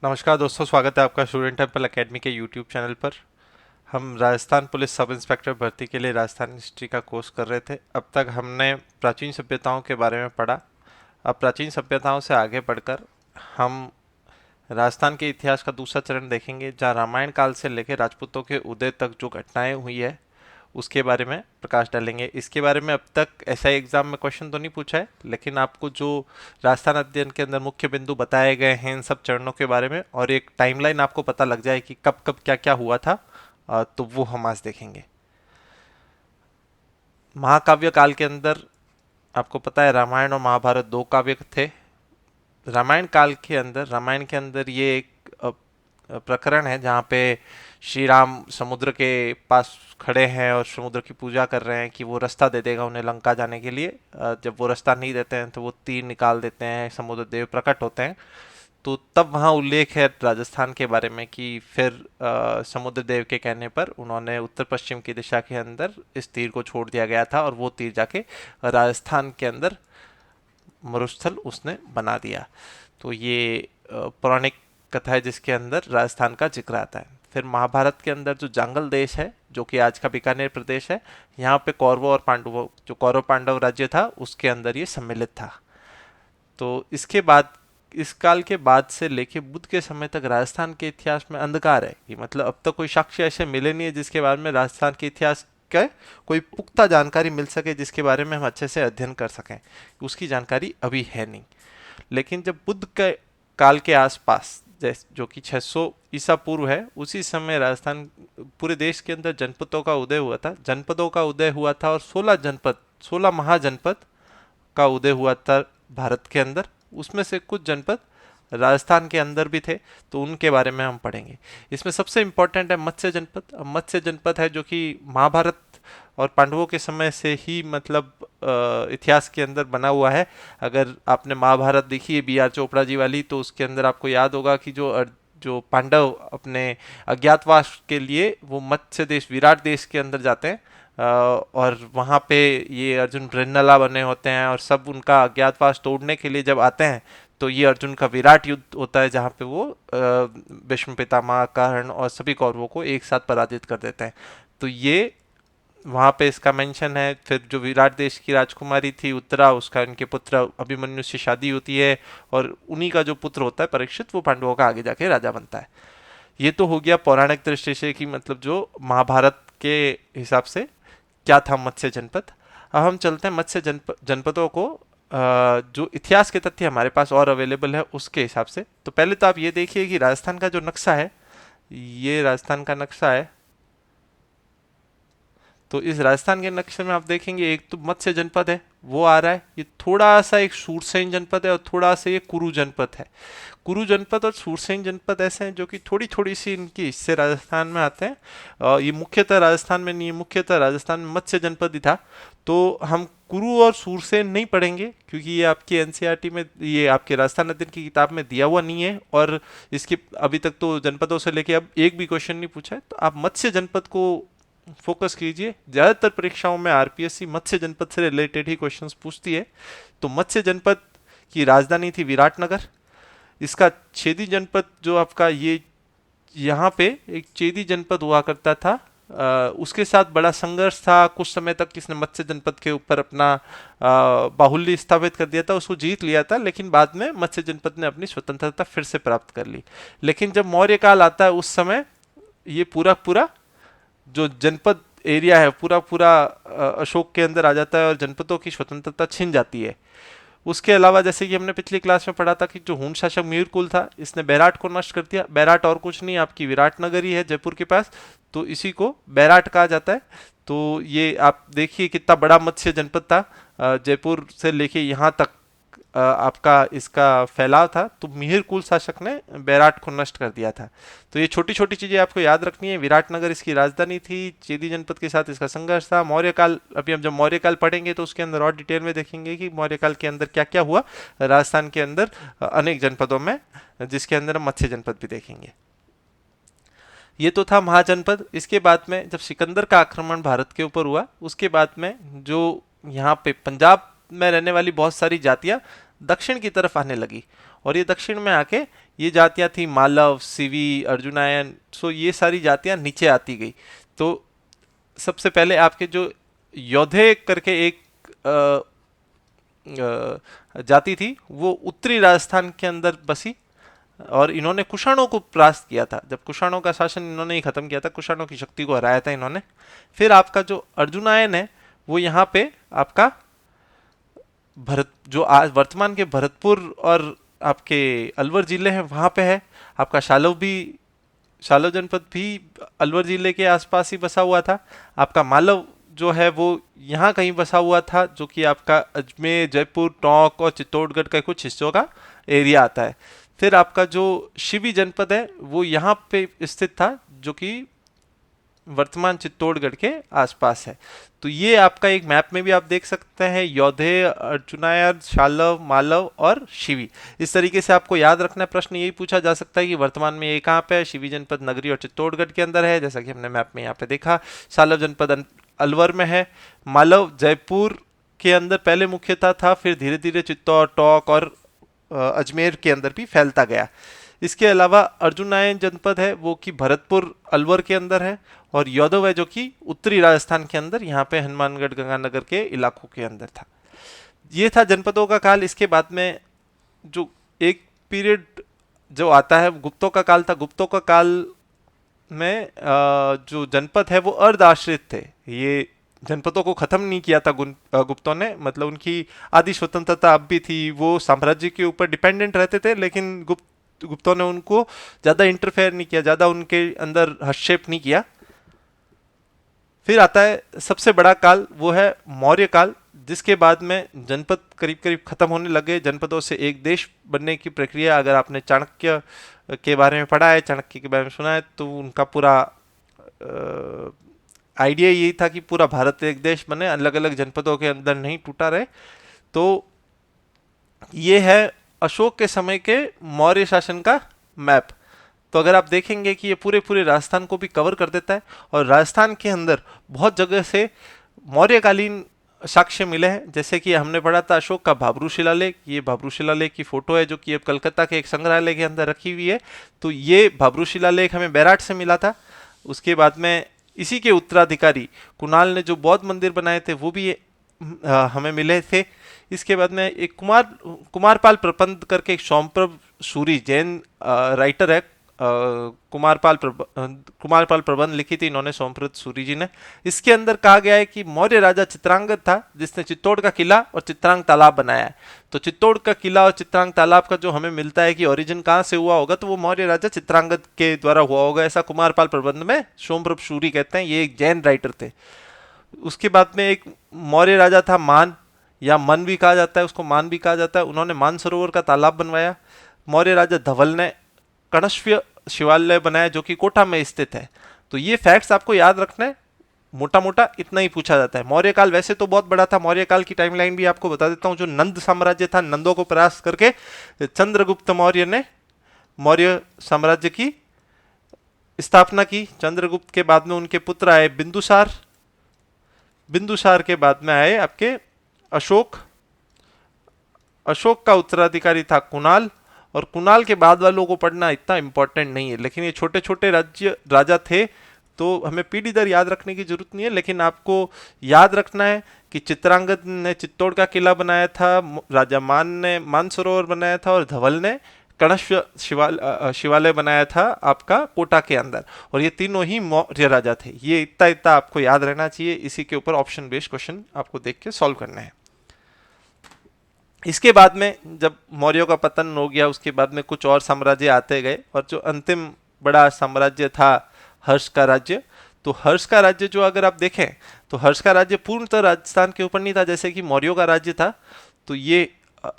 नमस्कार दोस्तों, स्वागत है आपका स्टूडेंट टेम्पल एकेडमी के यूट्यूब चैनल पर। हम राजस्थान पुलिस सब इंस्पेक्टर भर्ती के लिए राजस्थान हिस्ट्री का कोर्स कर रहे थे। अब तक हमने प्राचीन सभ्यताओं के बारे में पढ़ा। अब प्राचीन सभ्यताओं से आगे बढ़कर हम राजस्थान के इतिहास का दूसरा चरण देखेंगे, जहाँ रामायण काल से लेकर राजपूतों के उदय तक जो घटनाएं हुई है उसके बारे में प्रकाश डालेंगे। इसके बारे में अब तक ऐसा एग्जाम में क्वेश्चन तो नहीं पूछा है, लेकिन आपको जो राजस्थान अध्ययन के अंदर मुख्य बिंदु बताए गए हैं इन सब चरणों के बारे में और एक टाइमलाइन आपको पता लग जाए कि कब कब क्या क्या हुआ था, तो वो हम आज देखेंगे। महाकाव्य काल के अंदर आपको पता है रामायण और महाभारत दो काव्य थे। रामायण के अंदर ये एक प्रकरण है जहाँ पे श्री राम समुद्र के पास खड़े हैं और समुद्र की पूजा कर रहे हैं कि वो रास्ता दे देगा उन्हें लंका जाने के लिए। जब वो रास्ता नहीं देते हैं तो वो तीर निकाल देते हैं, समुद्र देव प्रकट होते हैं। तो तब वहाँ उल्लेख है राजस्थान के बारे में कि फिर समुद्र देव के कहने पर उन्होंने उत्तर पश्चिम की दिशा के अंदर इस तीर को छोड़ दिया गया था और वो तीर जाके राजस्थान के अंदर मरुस्थल उसने बना दिया। तो ये पौराणिक कथा है जिसके अंदर राजस्थान का जिक्र आता है। फिर महाभारत के अंदर जो जांगल देश है, जो कि आज का बीकानेर प्रदेश है, यहाँ पे कौरवों और पांडवों, जो कौरव पांडव राज्य था उसके अंदर ये सम्मिलित था। तो इसके बाद, इस काल के बाद से लेके बुद्ध के समय तक राजस्थान के इतिहास में अंधकार है। कि मतलब अब तक कोई साक्ष्य ऐसे मिले नहीं है जिसके बारे में राजस्थान के इतिहास का कोई पुख्ता जानकारी मिल सके, जिसके बारे में हम अच्छे से अध्ययन कर सकें। उसकी जानकारी अभी है नहीं। लेकिन जब बुद्ध के काल के आसपास, जैसे जो कि 600 ईसा पूर्व है, उसी समय राजस्थान, पूरे देश के अंदर जनपदों का उदय हुआ था। जनपदों का उदय हुआ था और 16 महाजनपद का उदय हुआ था भारत के अंदर। उसमें से कुछ जनपद राजस्थान के अंदर भी थे, तो उनके बारे में हम पढ़ेंगे। इसमें सबसे इम्पोर्टेंट है मत्स्य जनपद। अब मत्स्य जनपद है जो कि महाभारत और पांडवों के समय से ही मतलब इतिहास के अंदर बना हुआ है। अगर आपने महाभारत देखी है बी आर चोपड़ा जी वाली, तो उसके अंदर आपको याद होगा कि जो पांडव अपने अज्ञातवास के लिए वो मत्स्य देश, विराट देश के अंदर जाते हैं, और वहाँ पे ये अर्जुन ब्रह्मला बने होते हैं और सब उनका अज्ञातवास तोड़ने के लिए जब आते हैं, तो ये अर्जुन का विराट युद्ध होता है जहाँ पे वो भीष्म पितामह, कर्ण और सभी कौरवों को एक साथ पराजित कर देते हैं। तो ये वहाँ पे इसका मेंशन है। फिर जो विराट देश की राजकुमारी थी उत्तरा, उसका इनके पुत्र अभिमन्यु से शादी होती है और उन्हीं का जो पुत्र होता है परीक्षित, वो पांडवों का आगे जाके राजा बनता है। ये तो हो गया पौराणिक दृष्टि से कि मतलब जो महाभारत के हिसाब से क्या था मत्स्य जनपद। अब हम चलते हैं मत्स्य जनपदों को, जो इतिहास के तथ्य हमारे पास और अवेलेबल है उसके हिसाब से। तो पहले तो आप ये देखिए कि राजस्थान का जो नक्शा है, ये राजस्थान का नक्शा है। तो इस राजस्थान के नक्शे में आप देखेंगे एक तो मत्स्य जनपद है वो आ रहा है, ये थोड़ा सा एक सूरसेन जनपद है और थोड़ा सा ये कुरु जनपद है। कुरु जनपद और सूरसेन जनपद ऐसे हैं जो कि थोड़ी थोड़ी सी इनके हिस्से राजस्थान में आते हैं। ये मुख्यतः राजस्थान में नहीं है, मुख्यतः राजस्थान में मत्स्य जनपद ही था। तो हम कुरु और सूरसेन नहीं पढ़ेंगे क्योंकि ये आपकी एनसीईआरटी में, ये आपके राजस्थान अध्ययन की किताब में दिया हुआ नहीं है और इसके अभी तक तो जनपदों से लेके अब एक भी क्वेश्चन नहीं पूछा है। तो आप मत्स्य जनपद को फोकस कीजिए। ज्यादातर परीक्षाओं में आरपीएससी मत्स्य जनपद से रिलेटेड ही क्वेश्चंस पूछती है। तो मत्स्य जनपद की राजधानी थी विराटनगर। इसका छेदी जनपद जो आपका ये, यहाँ पे एक चेदी जनपद हुआ करता था। उसके साथ बड़ा संघर्ष था, कुछ समय तक किसने मत्स्य जनपद के ऊपर अपना बाहुल्य स्थापित कर दिया था, उसको जीत लिया था, लेकिन बाद में मत्स्य जनपद ने अपनी स्वतंत्रता फिर से प्राप्त कर ली। लेकिन जब मौर्य काल आता है उस समय ये पूरा पूरा जो जनपद एरिया है पूरा पूरा अशोक के अंदर आ जाता है और जनपदों की स्वतंत्रता छिन जाती है। उसके अलावा जैसे कि हमने पिछली क्लास में पढ़ा था कि जो हूण शासक मीरकुल था, इसने बैराट को नष्ट कर दिया। बैराट और कुछ नहीं, आपकी विराटनगर ही है जयपुर के पास, तो इसी को बैराट कहा जाता है। तो ये आप देखिए कितना बड़ा मत्स्य जनपद था, जयपुर से लेके यहाँ तक आपका इसका फैलाव था। तो मिहिर कुल शासक ने बैराट को नष्ट कर दिया था। तो ये छोटी छोटी चीजें आपको याद रखनी है। विराटनगर इसकी राजधानी थी, चेदी जनपद के साथ इसका संघर्ष था। मौर्य काल, अभी हम जब मौर्य काल पढ़ेंगे तो उसके अंदर और डिटेल में देखेंगे कि मौर्य काल के अंदर क्या क्या हुआ राजस्थान के अंदर अनेक जनपदों में, जिसके अंदर हम मत्स्य जनपद भी देखेंगे। ये तो था महाजनपद। इसके बाद में जब सिकंदर का आक्रमण भारत के ऊपर हुआ, उसके बाद में जो यहाँ पे पंजाब में रहने वाली बहुत सारी जातियां दक्षिण की तरफ आने लगी और ये दक्षिण में आके ये जातियां थी मालव, सिवी, अर्जुनायन। सो ये सारी जातियां नीचे आती गई। तो सबसे पहले आपके जो योधे करके एक जाति थी, वो उत्तरी राजस्थान के अंदर बसी, और इन्होंने कुषाणों को परास्त किया था। जब कुषाणों का शासन इन्होंने ही खत्म किया था, कुषाणों की शक्ति को हराया था इन्होंने। फिर आपका जो अर्जुनायन है वो यहाँ पे आपका भरत, जो आज वर्तमान के भरतपुर और आपके अलवर जिले हैं वहां पे है। आपका शालव भी, शालव जनपद भी अलवर जिले के आसपास ही बसा हुआ था। आपका मालव जो है वो यहाँ कहीं बसा हुआ था, जो कि आपका अजमेर, जयपुर, टोंक और चित्तौड़गढ़ का कुछ हिस्सों का एरिया आता है। फिर आपका जो शिवी जनपद है वो यहाँ पे स्थित था, जो कि वर्तमान चित्तौड़गढ़ के आसपास है। तो ये आपका एक मैप में भी आप देख सकते हैं, योधे, अर्जुनायन, शालव, मालव और शिवी। इस तरीके से आपको याद रखना है। प्रश्न यही पूछा जा सकता है कि वर्तमान में ये कहाँ पे है। शिवी जनपद नगरी और चित्तौड़गढ़ के अंदर है, जैसा कि हमने मैप में यहाँ पे देखा। शालव जनपद अलवर में है। मालव जयपुर के अंदर पहले मुख्यतः था, फिर धीरे धीरे चित्तौड़, टोंक और अजमेर के अंदर भी फैलता गया। इसके अलावा अर्जुनायन जनपद है वो कि भरतपुर अलवर के अंदर है, और योदव है जो कि उत्तरी राजस्थान के अंदर यहाँ पे हनुमानगढ़, गंगानगर के इलाकों के अंदर था। ये था जनपदों का काल। इसके बाद में जो एक पीरियड जो आता है गुप्तों का काल था। गुप्तों का काल में जो जनपद है वो अर्ध आश्रित थे। ये जनपदों को खत्म नहीं किया था गुप्तों ने, मतलब उनकी आदि स्वतंत्रता अब भी थी। वो साम्राज्य के ऊपर डिपेंडेंट रहते थे, लेकिन गुप्तों ने उनको ज़्यादा इंटरफेयर नहीं किया, ज़्यादा उनके अंदर हस्तक्षेप नहीं किया। फिर आता है सबसे बड़ा काल, वो है मौर्य काल, जिसके बाद में जनपद करीब करीब खत्म होने लगे। जनपदों से एक देश बनने की प्रक्रिया, अगर आपने चाणक्य के बारे में पढ़ा है, चाणक्य के बारे में सुना है, तो उनका पूरा आइडिया यही था कि पूरा भारत एक देश बने, अलग अलग जनपदों के अंदर नहीं टूटा रहे। तो ये है अशोक के समय के मौर्य शासन का मैप। तो अगर आप देखेंगे कि ये पूरे पूरे राजस्थान को भी कवर कर देता है, और राजस्थान के अंदर बहुत जगह से मौर्यकालीन साक्ष्य मिले हैं। जैसे कि हमने पढ़ा था अशोक का भाबरू शिलालेख। ये भाबरू शिलालेख की फोटो है, जो कि अब कलकत्ता के एक संग्रहालय के अंदर रखी हुई है। तो ये भाबरू शिलालेख हमें बैराट से मिला था। उसके बाद में इसी के उत्तराधिकारी कुणाल ने जो बौद्ध मंदिर बनाए थे वो भी हमें मिले थे। इसके बाद में एक कुमारपाल प्रबंध करके एक सोमप्रभ सूरी जैन राइटर है, कुमारपाल प्रबंध लिखी थी इन्होंने, सोमप्रभ सूरी जी ने। इसके अंदर कहा गया है कि मौर्य राजा चित्रांगद था, जिसने चित्तौड़ का किला और चित्रांग तालाब बनाया है। तो चित्तौड़ का किला और चित्रांग तालाब का जो हमें मिलता है कि ओरिजिन कहाँ से हुआ होगा, तो वो मौर्य राजा चित्रांगद के द्वारा हुआ होगा, ऐसा कुमारपाल प्रबंध में सोमप्रभ सूरी कहते हैं। ये एक जैन राइटर थे। उसके बाद में एक मौर्य राजा था मान, या मन भी कहा जाता है उसको, मान भी कहा जाता है। उन्होंने मानसरोवर का तालाब बनवाया। मौर्य राजा धवल ने कणस्व शिवालय बनाया, जो कि कोटा में स्थित है। तो ये फैक्ट्स आपको याद रखना है, मोटा मोटा इतना ही पूछा जाता है। मौर्य काल वैसे तो बहुत बड़ा था। मौर्य काल की टाइमलाइन भी आपको बता देता हूँ। जो नंद साम्राज्य था, नंदों को परास्त करके चंद्रगुप्त मौर्य ने मौर्य साम्राज्य की स्थापना की। चंद्रगुप्त के बाद में उनके पुत्र आए बिंदुसार। बिंदुसार के बाद में आए आपके अशोक। अशोक का उत्तराधिकारी था कुणाल, और कुणाल के बाद वालों को पढ़ना इतना इंपॉर्टेंट नहीं है, लेकिन ये छोटे छोटे राज्य राजा थे, तो हमें पीढ़ी दर याद रखने की जरूरत नहीं है। लेकिन आपको याद रखना है कि चित्रांगद ने चित्तौड़ का किला बनाया था, राजा मान ने मानसरोवर बनाया था, और धवल ने कणस्व शिवालय बनाया था आपका कोटा के अंदर। और ये तीनों ही मौर्य राजा थे। ये इतना इतना आपको याद रहना चाहिए। इसी के ऊपर ऑप्शन बेस्ड क्वेश्चन आपको देख के सॉल्व करना है। इसके बाद में जब मौर्यों का पतन हो गया, उसके बाद में कुछ और साम्राज्य आते गए, और जो अंतिम बड़ा साम्राज्य था हर्ष का राज्य। तो हर्ष का राज्य जो अगर आप देखें, तो हर्ष का राज्य पूर्णतः राजस्थान के ऊपर नहीं था जैसे कि मौर्यों का राज्य था। तो ये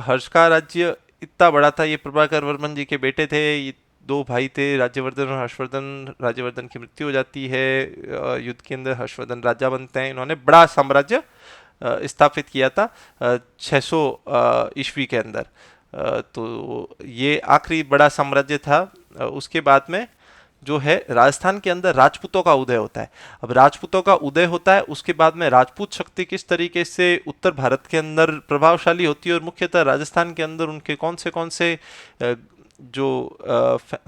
हर्ष का राज्य इतना बड़ा था। ये प्रभाकर वर्मन जी के बेटे थे। ये दो भाई थे, राज्यवर्धन और हर्षवर्धन। राज्यवर्धन की मृत्यु हो जाती है युद्ध के अंदर, हर्षवर्धन राजा बनते हैं। इन्होंने बड़ा साम्राज्य स्थापित किया था 600 ईस्वी के अंदर। तो ये आखिरी बड़ा साम्राज्य था। उसके बाद में जो है राजस्थान के अंदर राजपूतों का उदय होता है। अब राजपूतों का उदय होता है, उसके बाद में राजपूत शक्ति किस तरीके से उत्तर भारत के अंदर प्रभावशाली होती है, और मुख्यतः राजस्थान के अंदर उनके कौन से जो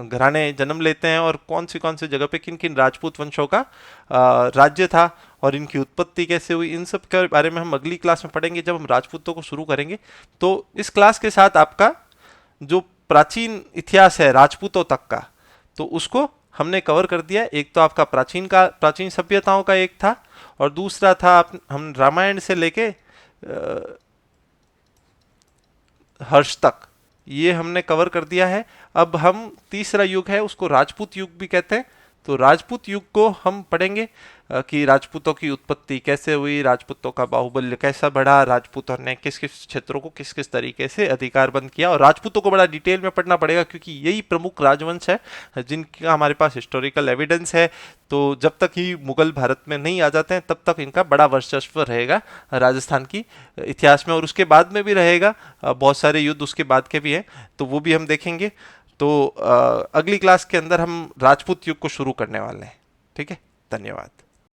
घराने जन्म लेते हैं और कौन सी जगह पे किन किन राजपूत वंशों का राज्य था और इनकी उत्पत्ति कैसे हुई, इन सब के बारे में हम अगली क्लास में पढ़ेंगे जब हम राजपूतों को शुरू करेंगे। तो इस क्लास के साथ आपका जो प्राचीन इतिहास है राजपूतों तक का, तो उसको हमने कवर कर दिया। एक तो आपका प्राचीन सभ्यताओं का एक था, और दूसरा था हम रामायण से लेके हर्ष तक, ये हमने कवर कर दिया है। अब हम तीसरा युग है उसको राजपूत युग भी कहते हैं, तो राजपूत युग को हम पढ़ेंगे कि राजपूतों की उत्पत्ति कैसे हुई, राजपूतों का बाहुबल्य कैसा बढ़ा, राजपूतों ने किस किस क्षेत्रों को किस किस तरीके से अधिकारबंद किया। और राजपूतों को बड़ा डिटेल में पढ़ना पड़ेगा क्योंकि यही प्रमुख राजवंश है जिनका हमारे पास हिस्टोरिकल एविडेंस है। तो जब तक ही मुगल भारत में नहीं आ जाते हैं तब तक इनका बड़ा वर्चस्व रहेगा राजस्थान की इतिहास में, और उसके बाद में भी रहेगा। बहुत सारे युद्ध उसके बाद के भी हैं, तो वो भी हम देखेंगे। तो अगली क्लास के अंदर हम राजपूत युग को शुरू करने वाले हैं। ठीक है, धन्यवाद।